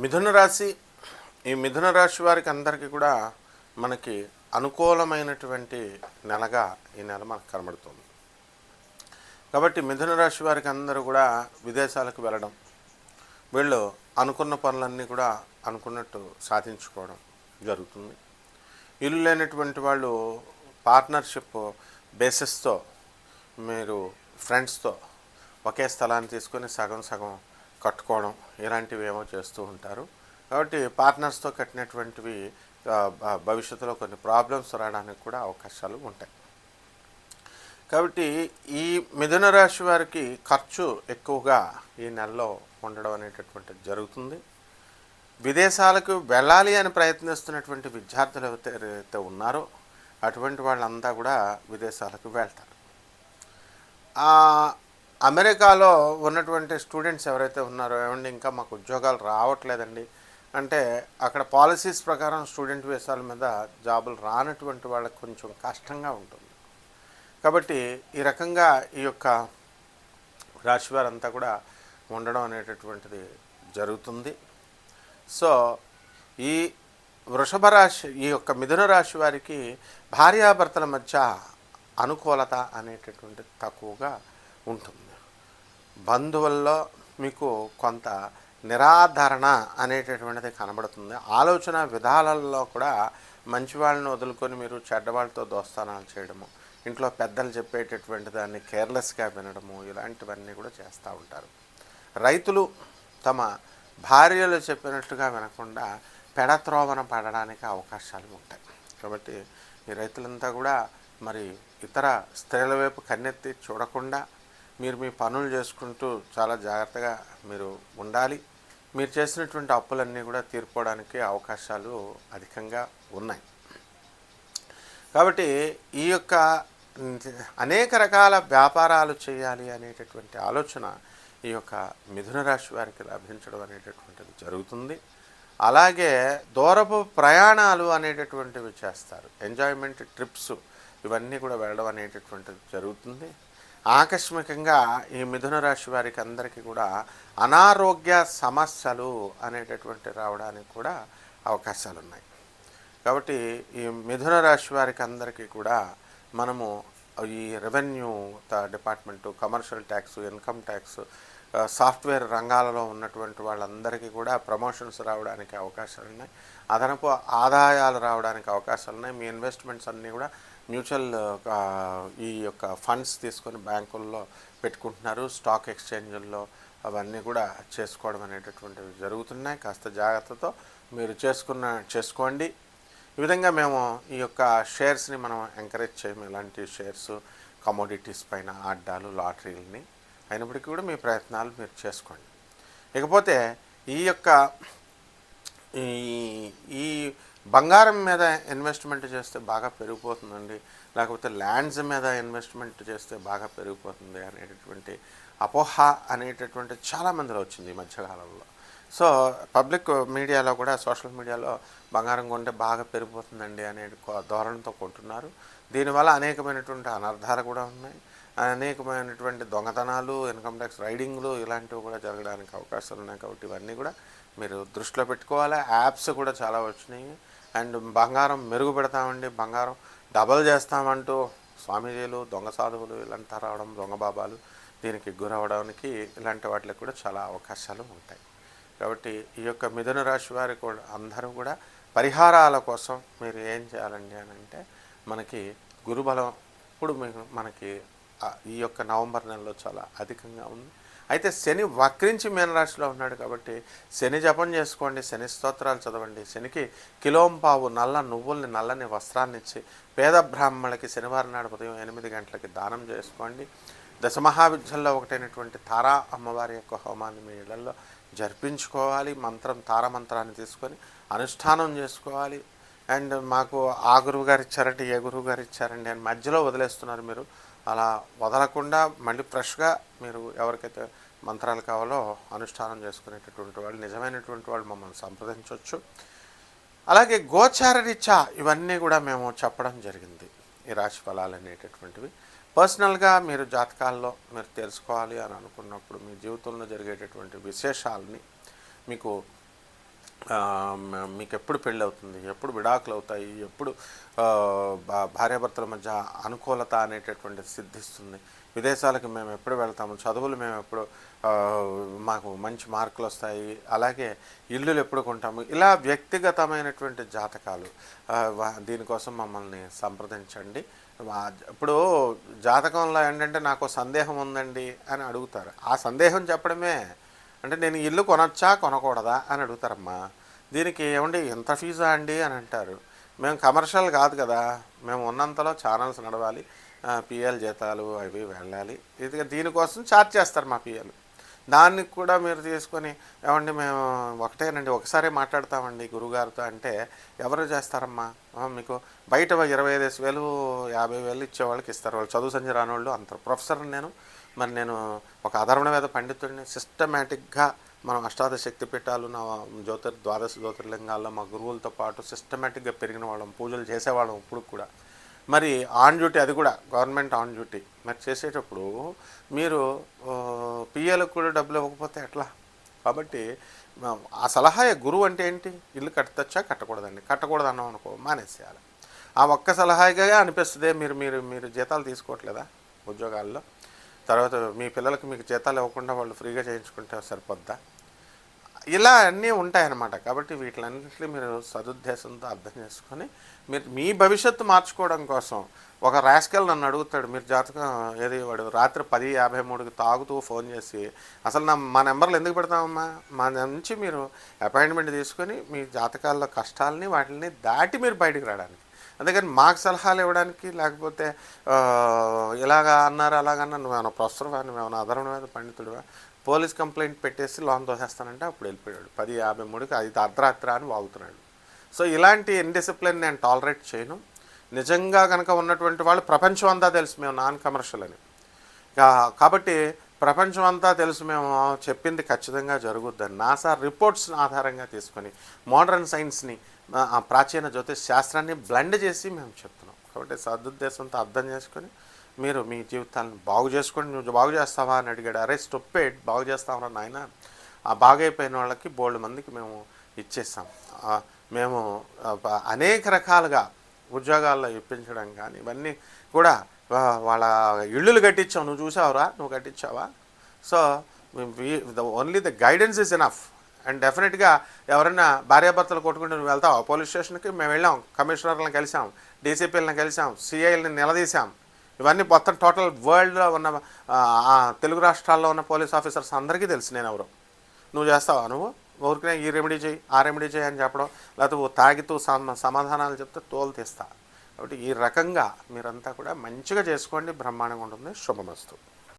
మిథున రాశి ఈ మిథున రాశి వారికి అందరికీ కూడా మనకి అనుకూలమైనటువంటి నెలగా ఈ నెల మనకు కనబడుతుంది. కాబట్టి మిథున రాశి వారికి అందరూ కూడా విదేశాలకు వెళ్ళడం, వీళ్ళు అనుకున్న పనులన్నీ కూడా అనుకున్నట్టు సాధించుకోవడం జరుగుతుంది. ఇల్లు లేనటువంటి వాళ్ళు పార్ట్నర్షిప్ బేసిస్తో మీరు ఫ్రెండ్స్తో ఒకే స్థలాన్ని తీసుకొని సగం సగం కట్టుకోవడం ఇలాంటివి ఏమో చేస్తూ ఉంటారు. కాబట్టి పార్ట్నర్స్తో కట్టినటువంటివి భవిష్యత్తులో కొన్ని ప్రాబ్లమ్స్ రావడానికి కూడా అవకాశాలు ఉంటాయి. కాబట్టి ఈ మిథున రాశి వారికి ఖర్చు ఎక్కువగా ఈ నెలలో ఉండడం అనేటటువంటిది జరుగుతుంది. విదేశాలకు వెళ్ళాలి అని ప్రయత్నిస్తున్నటువంటి విద్యార్థులు ఎవరైతే ఉన్నారో అటువంటి వాళ్ళంతా కూడా విదేశాలకు వెళ్తారు. అమెరికాలో ఉన్నటువంటి స్టూడెంట్స్ ఎవరైతే ఉన్నారో ఏమండి ఇంకా మాకు ఉద్యోగాలు రావట్లేదండి అంటే అక్కడ పాలసీస్ ప్రకారం స్టూడెంట్ వీసాల మీద జాబులు రానటువంటి వాళ్ళకి కొంచెం కష్టంగా ఉంటుంది. కాబట్టి ఈ రకంగా ఈ యొక్క రాశి వారంతా కూడా ఉండడం అనేటటువంటిది జరుగుతుంది. సో ఈ వృషభ రాశి ఈ యొక్క మిథున రాశి వారికి భార్యాభర్తల మధ్య అనుకూలత అనేటటువంటిది తక్కువగా ఉంటుంది. బంధువుల్లో మీకు కొంత నిరాధరణ అనేటటువంటిది కనబడుతుంది. ఆలోచన విధానాల్లో కూడా మంచి వాళ్ళని వదులుకొని మీరు చెడ్డవాళ్ళతో దోస్తానాలు చేయడము, ఇంట్లో పెద్దలు చెప్పేటటువంటి దాన్ని కేర్లెస్గా వినడము ఇలాంటివన్నీ కూడా చేస్తూ ఉంటారు. రైతులు తమ భార్యలు చెప్పినట్టుగా వినకుండా పెడత్రోవన పడడానికి అవకాశాలు ఉంటాయి. కాబట్టి ఈ రైతులంతా కూడా మరి ఇతర స్త్రీల వైపు కన్నెత్తి చూడకుండా మీరు మీ పనులు చేసుకుంటూ చాలా జాగ్రత్తగా మీరు ఉండాలి. మీరు చేసినటువంటి అప్పులన్నీ కూడా తీర్చుకోవడానికి అవకాశాలు అధికంగా ఉన్నాయి. కాబట్టి ఈ యొక్క అనేక రకాల వ్యాపారాలు చేయాలి అనేటటువంటి ఆలోచన ఈ యొక్క మిథున రాశి వారికి లభించడం అనేటటువంటిది జరుగుతుంది. అలాగే దూరపు ప్రయాణాలు అనేటటువంటివి చేస్తారు. ఎంజాయ్మెంట్ ట్రిప్స్ ఇవన్నీ కూడా వెళ్ళడం అనేటటువంటిది జరుగుతుంది. ఆకస్మికంగా ఈ మిథున రాశి వారికి అందరికీ కూడా అనారోగ్య సమస్యలు అనేటటువంటి రావడానికి కూడా అవకాశాలు ఉన్నాయి. కాబట్టి ఈ మిథున రాశి వారికి అందరికీ కూడా మనము ఈ revenue department, commercial tax, income tax, software రంగాలలో ఉన్నటువంటి వాళ్ళందరికీ కూడా ప్రమోషన్స్ రావడానికి అవకాశాలు ఉన్నాయి. అదనపు ఆదాయాలు రావడానికి అవకాశాలు ఉన్నాయి. మీ ఇన్వెస్ట్మెంట్స్ అన్నీ కూడా మ్యూచువల్ ఈ యొక్క ఫండ్స్ తీసుకొని బ్యాంకుల్లో పెట్టుకుంటున్నారు. స్టాక్ ఎక్స్చేంజ్ల్లో అవన్నీ కూడా చేసుకోవడం అనేటటువంటివి జరుగుతున్నాయి. కాస్త జాగ్రత్తతో మీరు చేసుకోండి. ఈ విధంగా మేము ఈ యొక్క షేర్స్ని మనం ఎంకరేజ్ చేయము. ఇలాంటి షేర్స్ కమోడిటీస్ పైన ఆడ్డాలు లాటరీలని అయినప్పటికీ కూడా మీ ప్రయత్నాలు మీరు చేసుకోండి. ఇకపోతే ఈ యొక్క ఈ బంగారం మీద ఇన్వెస్ట్మెంట్ చేస్తే బాగా పెరిగిపోతుందండి, లేకపోతే ల్యాండ్స్ మీద ఇన్వెస్ట్మెంట్ చేస్తే బాగా పెరిగిపోతుంది అనేటటువంటి అపోహ అనేటటువంటి చాలామందిలో వచ్చింది ఈ మధ్యకాలంలో. సో పబ్లిక్ మీడియాలో కూడా సోషల్ మీడియాలో బంగారం కొంటే బాగా పెరిగిపోతుందండి అనే ధోరణితో కొంటున్నారు. దీనివల్ల అనేకమైనటువంటి అనర్థాలు కూడా ఉన్నాయి. అనేకమైనటువంటి దొంగతనాలు, ఇన్కమ్ ట్యాక్స్ రైడింగ్లు ఇలాంటివి కూడా జరగడానికి అవకాశాలు ఉన్నాయి. కాబట్టి ఇవన్నీ కూడా మీరు దృష్టిలో పెట్టుకోవాలి. యాప్స్ కూడా చాలా వచ్చినాయి. అండ్ బంగారం మెరుగు పెడతామండి, బంగారం డబల్ చేస్తామంటూ స్వామీజీలు, దొంగ సాధువులు ఇలాంటి రావడం, దొంగ బాబాలు దీనికి గురవడానికి ఇలాంటి వాటికి కూడా చాలా అవకాశాలు ఉంటాయి. కాబట్టి ఈ యొక్క మిథున రాశి వారి కూడా అందరూ కూడా పరిహారాల కోసం మీరు ఏం చేయాలండి అని అంటే మనకి గురుబలం ఇప్పుడు మనకి ఈ యొక్క నవంబర్ నెలలో చాలా అధికంగా ఉంది. అయితే శని వక్రించి మీనరాశిలో ఉన్నాడు కాబట్టి శని జపం చేసుకోండి, శని స్తోత్రాలు చదవండి. శనికి కిలోంపావు నల్ల నువ్వుల్ని, నల్లని వస్త్రాన్ని ఇచ్చి పేద బ్రాహ్మణులకి శనివారం నాడు ఉదయం 8 గంటలకి దానం చేసుకోండి. దశమహావిద్యల్లో ఒకటైనటువంటి తారా అమ్మవారి యొక్క హోమాన్ని మీ ఇళ్లలో జరిపించుకోవాలి. తారమంత్రాన్ని తీసుకొని అనుష్ఠానం చేసుకోవాలి. అండ్ మాకు ఆ గురువు గారు ఇచ్చారంటే ఏ గురువు గారు ఇచ్చారండి అని మధ్యలో వదిలేస్తున్నారు. మీరు అలా వదలకుండా మళ్ళీ ఫ్రెష్గా మీరు ఎవరికైతే మంత్రాలు కావాలో అనుష్ఠానం చేసుకునేటటువంటి వాళ్ళు, నిజమైనటువంటి వాళ్ళు మమ్మల్ని సంప్రదించవచ్చు. అలాగే గోచార రీత్యా ఇవన్నీ కూడా మేము చెప్పడం జరిగింది. ఈ రాశి ఫలాలు అనేటటువంటివి పర్సనల్గా మీరు జాతకాల్లో మీరు తెలుసుకోవాలి అని అనుకున్నప్పుడు మీ జీవితంలో జరిగేటటువంటి విశేషాలని మీకు మీకు ఎప్పుడు పెళ్ళి అవుతుంది, ఎప్పుడు విడాకులు అవుతాయి, ఎప్పుడు భార్యాభర్తల మధ్య అనుకూలత అనేటటువంటిది సిద్ధిస్తుంది, విదేశాలకు మేము ఎప్పుడు వెళ్తాము, చదువులు మేము ఎప్పుడు మాకు మంచి మార్కులు వస్తాయి, అలాగే ఇల్లులు ఎప్పుడు కొంటాము, ఇలా వ్యక్తిగతమైనటువంటి జాతకాలు. దీనికోసం మమ్మల్ని సంప్రదించండి. ఇప్పుడు జాతకంలో ఏంటంటే నాకు సందేహం ఉందండి అని అడుగుతారు. ఆ సందేహం చెప్పడమే అంటే నేను ఇల్లు కొనొచ్చా కొనకూడదా అని అడుగుతారమ్మా. దీనికి ఏమండి ఎంత ఫీజా అండి అని అంటారు. మేము కమర్షియల్ కాదు కదా, మేము ఉన్నంతలో ఛానల్స్ నడవాలి, పిఎల్ జీతాలు అవి వెళ్ళాలి. ఇది దీనికోసం ఛార్జ్ చేస్తారు మా పిఎల్. దానికి కూడా మీరు తీసుకొని ఏమండి మేము ఒకటేనండి ఒకసారి మాట్లాడతామండి గురుగారితో అంటే ఎవరు చేస్తారమ్మా? మీకు బయట 25,000 50,000 ఇచ్చేవాళ్ళకి ఇస్తారు. వాళ్ళు చదువు సంజ రాని వాళ్ళు అంటారు. ప్రొఫెసర్ నేను ఒక అధర్వణ వేద పండితుడిని. సిస్టమేటిక్గా మనం అష్టాదశ శక్తి పీఠాలు ద్వాదశ జ్యోతిర్లింగాల్లో మా గురువులతో పాటు సిస్టమేటిక్గా పెరిగిన వాళ్ళం, పూజలు చేసేవాళ్ళం ఇప్పుడు కూడా. మరి ఆన్ డ్యూటీ, అది కూడా గవర్నమెంట్ ఆన్ డ్యూటీ. మరి చేసేటప్పుడు మీరు పిఎలకు కూడా డబ్బులు ఇవ్వకపోతే ఎట్లా? కాబట్టి ఆ సలహా గురువు అంటే ఏంటి? ఇల్లు కట్టచ్చా కట్టకూడదండి. కట్టకూడదు అన్నాం అనుకో మానేసేయాలి. ఆ ఒక్క సలహాగా అనిపిస్తుంది. మీరు జీతాలు తీసుకోవట్లేదా ఉద్యోగాల్లో? తర్వాత మీ పిల్లలకి మీకు జీతాలు ఇవ్వకుండా వాళ్ళు ఫ్రీగా చేయించుకుంటే సరిపోద్దా? ఇలా అన్నీ ఉంటాయన్నమాట. కాబట్టి వీటిలన్నింటినీ మీరు సదుద్దేశంతో అర్థం చేసుకొని మీరు మీ భవిష్యత్తు మార్చుకోవడం కోసం ఒక రాస్కెల్ నన్ను అడుగుతాడు, మీరు జాతకం ఏది వాడు రాత్రి 10:53కి తాగుతూ ఫోన్ చేసి అసలు మా నెంబర్లు ఎందుకు పెడతామమ్మా? మా నుంచి మీరు అపాయింట్మెంట్ తీసుకొని మీ జాతకాల్లో కష్టాలని వాటిని దాటి మీరు బయటికి రావడానికి. అందుకని మాకు సలహాలు ఇవ్వడానికి, లేకపోతే ఇలాగా అన్నారు అలాగన్నారు, నువ్వేమైనా ప్రొఫెసర్వా, నువ్వేమైనా అధర్వణ మీద పండితుడివా, పోలీస్ కంప్లైంట్ పెట్టేసి లోన్ తోసేస్తానంటే అప్పుడు వెళ్ళిపోయాడు. 10:53కి అది అర్ధరాత్రి అని వాగుతున్నాడు. సో ఇలాంటి ఇన్డిసిప్లిన్ నేను టాలరేట్ చేయను. నిజంగా కనుక ఉన్నటువంటి వాళ్ళు ప్రపంచం అంతా తెలుసు మేము నాన్ కమర్షియల్ అని. కాబట్టి ప్రపంచం అంతా తెలుసు మేము చెప్పింది ఖచ్చితంగా జరుగుద్దని నాసా రిపోర్ట్స్ని ఆధారంగా తీసుకొని మోడర్న్ సైన్స్ని, ప్రాచీన జ్యోతిష్ శాస్త్రాన్ని బ్లెండ్ చేసి మేము చెప్తున్నాం. కాబట్టి సదుద్దేశంతో అర్థం చేసుకొని మీరు మీ జీవితాలను బాగు చేసుకోండి. నువ్వు బాగు చేస్తావా అని అడిగాడు. అరే స్టొప్పేట్, బాగు చేస్తామరా నాయన. ఆ బాగైపోయిన వాళ్ళకి బోల్డ్ మందికి మేము ఇచ్చేస్తాం. మేము అనేక రకాలుగా ఉద్యోగాల్లో ఇప్పించడం కానీ ఇవన్నీ కూడా వాళ్ళ ఇళ్ళు కట్టించావు. నువ్వు చూసావురా, నువ్వు కట్టించావా? So only the guidance is enough. And డెఫినెట్గా ఎవరైనా భార్యాభర్తలు కొట్టుకుంటే నువ్వు వెళ్తావు పోలీస్ స్టేషన్కి? మేము వెళ్ళాం, కమిషనర్లను కలిసాం, డీసీపీలను కలిసాం, సిఐల్ని నిలదీశాం. ఇవన్నీ మొత్తం టోటల్ వరల్డ్లో ఉన్న తెలుగు రాష్ట్రాల్లో ఉన్న పోలీస్ ఆఫీసర్స్ అందరికీ తెలుసు నేను ఎవరు. నువ్వు చేస్తావా? నువ్వు ఊరికనే ఈ రెమెడీ చేయి ఆ రెమెడీ చేయి అని చెప్పడం, లేకపోతే తాగితూ సమాధానాలు చెప్తే తోలు తీస్తా. కాబట్టి ఈ రకంగా మీరంతా కూడా మంచిగా చేసుకోండి. బ్రహ్మాండంగా ఉంటుంది. శుభమస్తు.